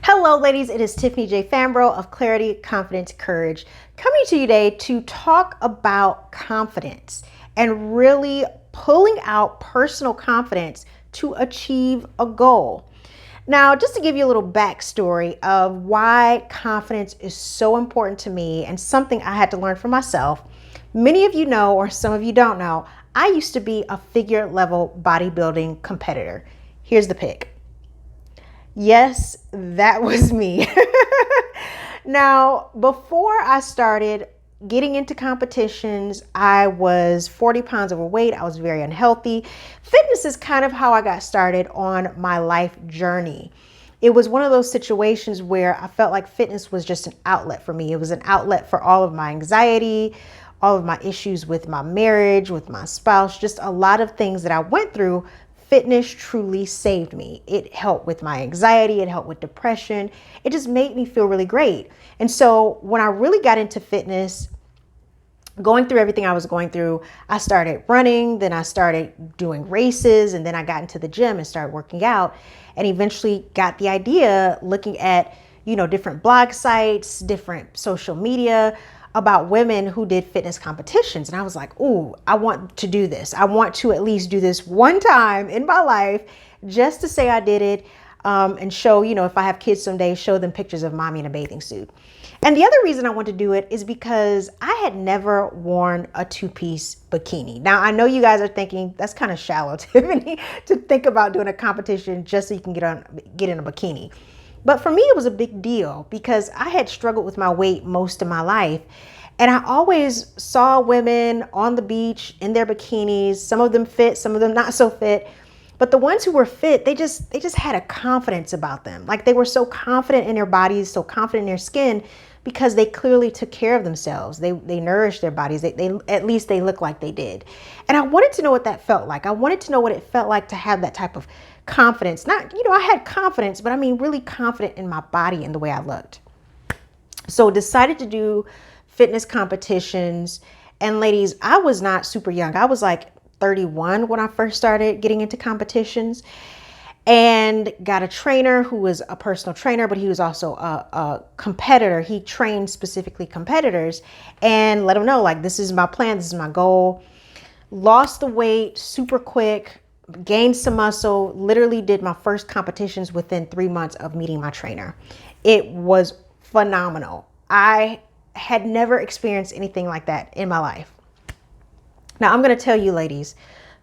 Hello, ladies. It is Tiffany J. Fambro of Clarity, Confidence, Courage, coming to you today to talk about confidence and really pulling out personal confidence to achieve a goal. Now, just to give you a little backstory of why confidence is so important to me and something I had to learn for myself. Many of you know, or some of you don't know, I used to be a figure level bodybuilding competitor. Here's the pic. Yes, that was me. Now, before I started getting into competitions, I was 40 pounds overweight. I was very unhealthy. Fitness is kind of how I got started on my life journey. It was one of those situations where I felt like fitness was just an outlet for me. It was an outlet for all of my anxiety, all of my issues with my marriage, with my spouse, just a lot of things that I went through. Fitness truly saved me. It helped with my anxiety. It helped with depression. It just made me feel really great. And so when I really got into fitness, going through everything I was going through, I started running, then I started doing races, and then I got into the gym and started working out, and eventually got the idea looking at, different blog sites, different social media about women who did fitness competitions. And I was like, ooh, I want to do this. I want to at least do this one time in my life just to say I did it, and show, if I have kids someday, show them pictures of mommy in a bathing suit. And the other reason I want to do it is because I had never worn a two-piece bikini. Now, I know you guys are thinking that's kind of shallow, Tiffany, to think about doing a competition just so you can get in a bikini. But for me, it was a big deal because I had struggled with my weight most of my life. And I always saw women on the beach in their bikinis, some of them fit, some of them not so fit. But the ones who were fit, they just had a confidence about them. Like they were so confident in their bodies, so confident in their skin because they clearly took care of themselves. They nourished their bodies. They at least they looked like they did. And I wanted to know what that felt like. I wanted to know what it felt like to have that type of confidence. Not, I had confidence, but I mean really confident in my body and the way I looked. So decided to do fitness competitions. And ladies, I was not super young. I was like 31 when I first started getting into competitions, and got a trainer who was a personal trainer, but he was also a competitor. He trained specifically competitors and let them know, like, this is my plan. This is my goal. Lost the weight super quick, gained some muscle, literally did my first competitions within 3 months of meeting my trainer. It was phenomenal. I had never experienced anything like that in my life. Now, I'm going to tell you, ladies,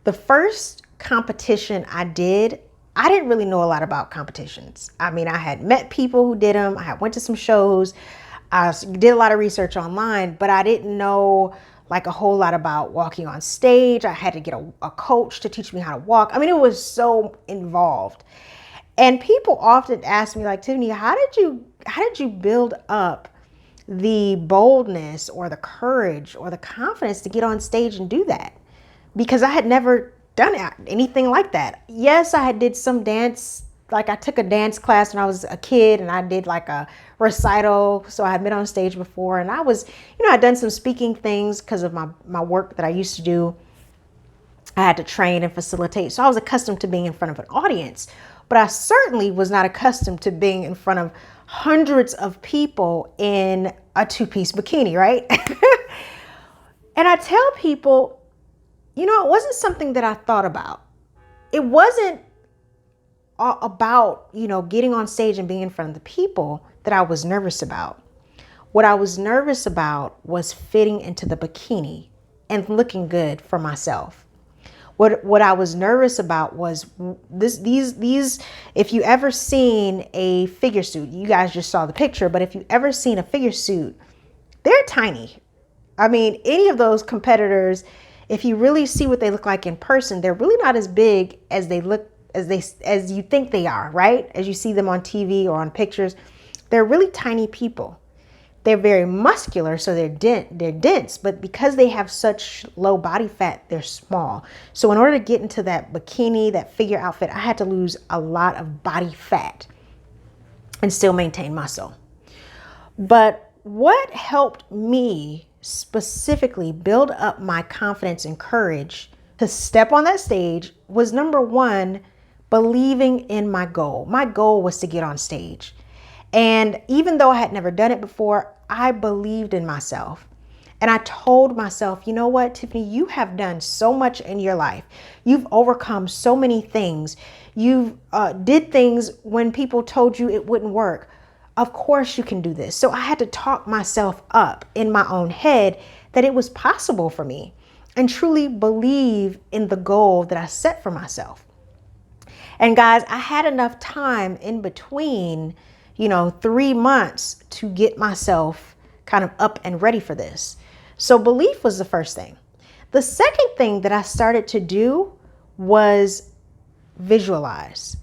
the first competition I did, I didn't really know a lot about competitions. I mean, I had met people who did them. I had went to some shows. I did a lot of research online, but I didn't know like a whole lot about walking on stage. I had to get a coach to teach me how to walk. I mean, it was so involved. And people often ask me, like, Tiffany, how did you build up the boldness or the courage or the confidence to get on stage and do that? Because I had never done anything like that. Yes, I did some dance. Like I took a dance class when I was a kid and I did like a recital. So I had been on stage before, and I was, I'd done some speaking things because of my work that I used to do. I had to train and facilitate. So I was accustomed to being in front of an audience, but I certainly was not accustomed to being in front of hundreds of people in a two-piece bikini, right? And I tell people, it wasn't something that I thought about. It wasn't about, getting on stage and being in front of the people that I was nervous about. What I was nervous about was fitting into the bikini and looking good for myself. What I was nervous about was these, if you ever seen a figure suit, you guys just saw the picture, but if you ever seen a figure suit, they're tiny. I mean, any of those competitors, if you really see what they look like in person, they're really not as big as they look, as you think they are, right? As you see them on TV or on pictures, they're really tiny people. They're very muscular, so they're dense, but because they have such low body fat, they're small. So in order to get into that bikini, that figure outfit, I had to lose a lot of body fat and still maintain muscle. But what helped me specifically build up my confidence and courage to step on that stage was, number one, believing in my goal. My goal was to get on stage. And even though I had never done it before, I believed in myself. And I told myself, you know what, Tiffany, you have done so much in your life. You've overcome so many things. You've did things when people told you it wouldn't work. Of course you can do this. So I had to talk myself up in my own head that it was possible for me and truly believe in the goal that I set for myself. And guys, I had enough time in between, 3 months to get myself kind of up and ready for this. So belief was the first thing. The second thing that I started to do was visualize.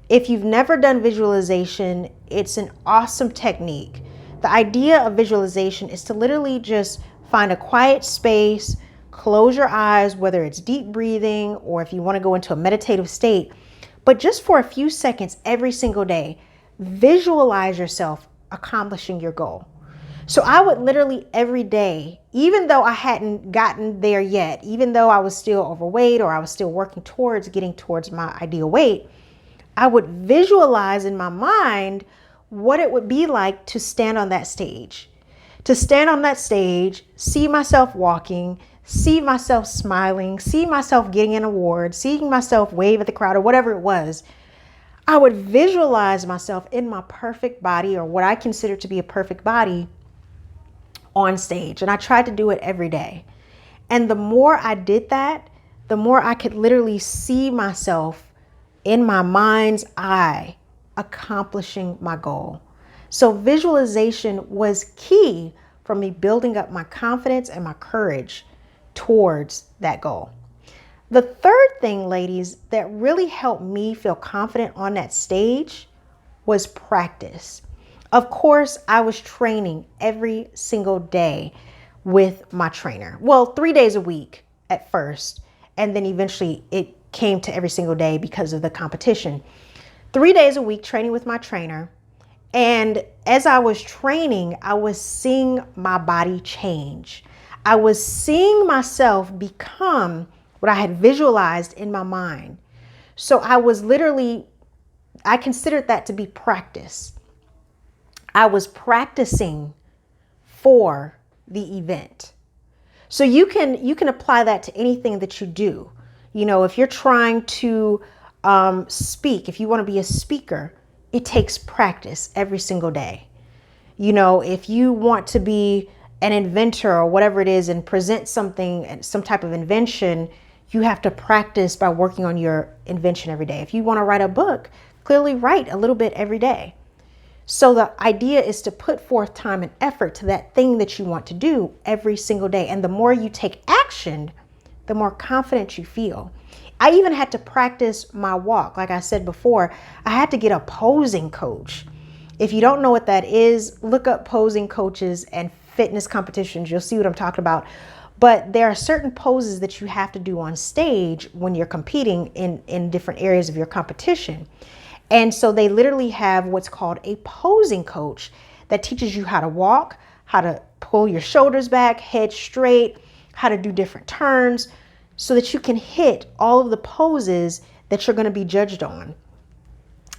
If you've never done visualization, it's an awesome technique. The idea of visualization is to literally just find a quiet space, close your eyes, whether it's deep breathing or if you want to go into a meditative state, but just for a few seconds every single day, visualize yourself accomplishing your goal. So I would literally every day, even though I hadn't gotten there yet, even though I was still overweight or I was still working towards getting towards my ideal weight, I would visualize in my mind what it would be like to stand on that stage. To stand on that stage, see myself walking, see myself smiling, see myself getting an award, seeing myself wave at the crowd or whatever it was. I would visualize myself in my perfect body, or what I consider to be a perfect body, on stage. And I tried to do it every day. And the more I did that, the more I could literally see myself in my mind's eye accomplishing my goal. So visualization was key for me building up my confidence and my courage towards that goal. The third thing, ladies, that really helped me feel confident on that stage was practice. Of course, I was training every single day with my trainer. Well, 3 days a week at first, and then eventually it came to every single day because of the competition. 3 days a week training with my trainer. And as I was training, I was seeing my body change. I was seeing myself become what I had visualized in my mind. So I considered that to be practice. I was practicing for the event. So you can apply that to anything that you do. If you're trying to speak, if you want to be a speaker, it takes practice every single day. If you want to be an inventor or whatever it is and present something, some type of invention, you have to practice by working on your invention every day. If you want to write a book, clearly write a little bit every day. So the idea is to put forth time and effort to that thing that you want to do every single day. And the more you take action, the more confident you feel. I even had to practice my walk. Like I said before, I had to get a posing coach. If you don't know what that is, look up posing coaches and fitness competitions. You'll see what I'm talking about. But there are certain poses that you have to do on stage when you're competing in different areas of your competition. And so they literally have what's called a posing coach that teaches you how to walk, how to pull your shoulders back, head straight, how to do different turns so that you can hit all of the poses that you're going to be judged on.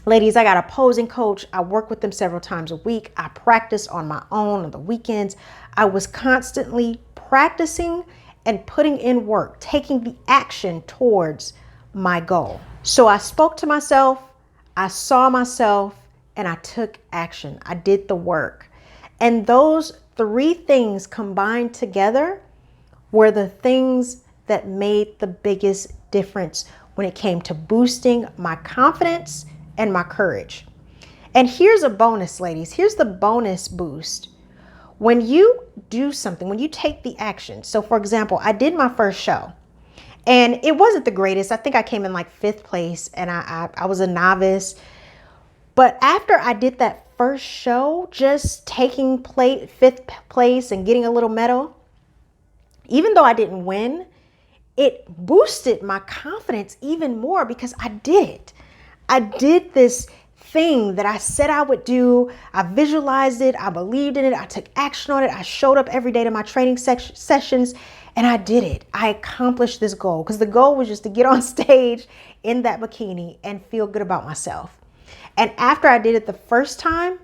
Ladies, I got a posing coach. I work with them several times a week. I practice on my own on the weekends. I was constantly practicing and putting in work, taking the action towards my goal. So I spoke to myself, I saw myself, and I took action. I did the work. And those 3 things combined together were the things that made the biggest difference when it came to boosting my confidence and my courage. And here's a bonus, ladies. Here's the bonus boost. When you do something, when you take the action. So for example, I did my first show. And it wasn't the greatest. I think I came in like 5th place and I was a novice. But after I did that first show, just taking 5th place and getting a little medal, even though I didn't win, it boosted my confidence even more because I did it. I did this thing that I said I would do. I visualized it. I believed in it. I took action on it. I showed up every day to my training sessions. And I did it. I accomplished this goal because the goal was just to get on stage in that bikini and feel good about myself. And after I did it the first time,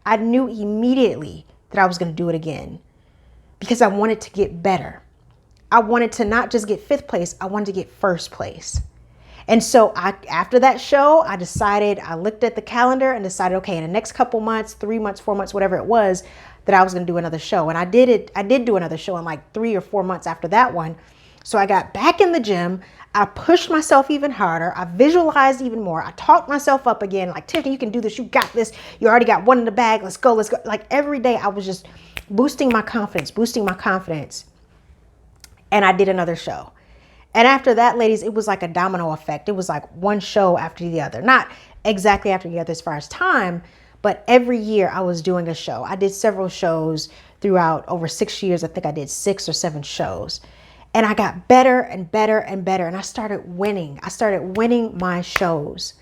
I knew immediately that I was going to do it again because I wanted to get better. I wanted to not just get 5th place, I wanted to get 1st place. And so after that show, I looked at the calendar and decided, okay, in the next couple months, 3 months, 4 months, whatever it was, that I was going to do another show. And I did do another show in like 3 or 4 months after that one. So I got back in the gym. I pushed myself even harder. I visualized even more. I talked myself up again. Like, Tiffany, you can do this. You got this. You already got one in the bag. Let's go. Let's go. Like every day I was just boosting my confidence. And I did another show. And after that, ladies, it was like a domino effect. It was like one show after the other. Not exactly after the other as far as time, but every year I was doing a show. I did several shows throughout over 6 years. I think I did 6 or 7 shows. And I got better and better and better. And I started winning. I started winning my shows.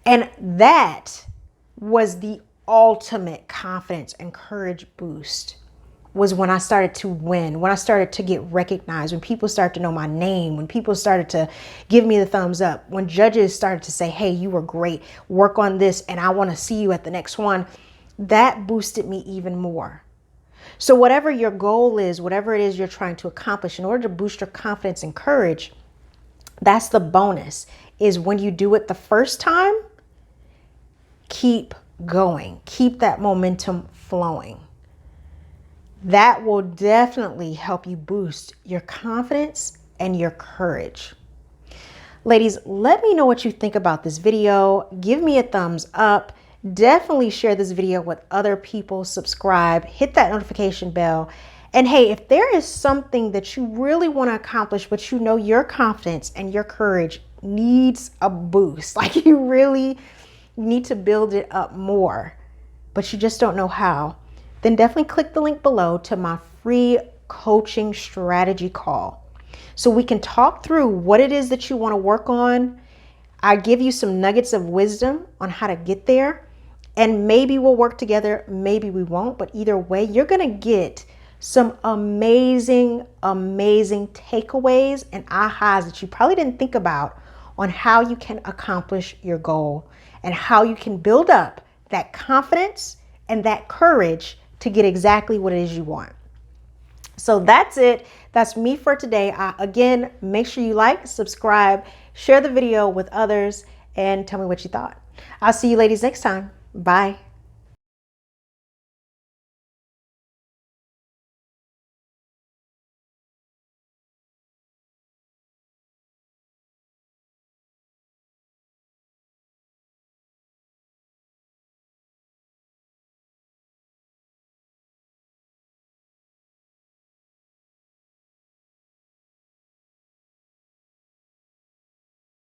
And that was the ultimate confidence and courage boost, was when I started to win, when I started to get recognized, when people started to know my name, when people started to give me the thumbs up, when judges started to say, hey, you were great, work on this, and I want to see you at the next one. That boosted me even more. So whatever your goal is, whatever it is you're trying to accomplish, in order to boost your confidence and courage, that's the bonus, is when you do it the first time, keep going, keep that momentum flowing. That will definitely help you boost your confidence and your courage. Ladies, let me know what you think about this video. Give me a thumbs up. Definitely share this video with other people. Subscribe, hit that notification bell. And hey, if there is something that you really want to accomplish, but you know your confidence and your courage needs a boost, like you really need to build it up more, but you just don't know how, then definitely click the link below to my free coaching strategy call so we can talk through what it is that you want to work on. I give you some nuggets of wisdom on how to get there, and maybe we'll work together, maybe we won't, but either way, you're going to get some amazing takeaways and ahas that you probably didn't think about on how you can accomplish your goal and how you can build up that confidence and that courage to get exactly what it is you want. So that's it. That's me for today. Again, make sure you like, subscribe, share the video with others, and tell me what you thought. I'll see you ladies next time. Bye.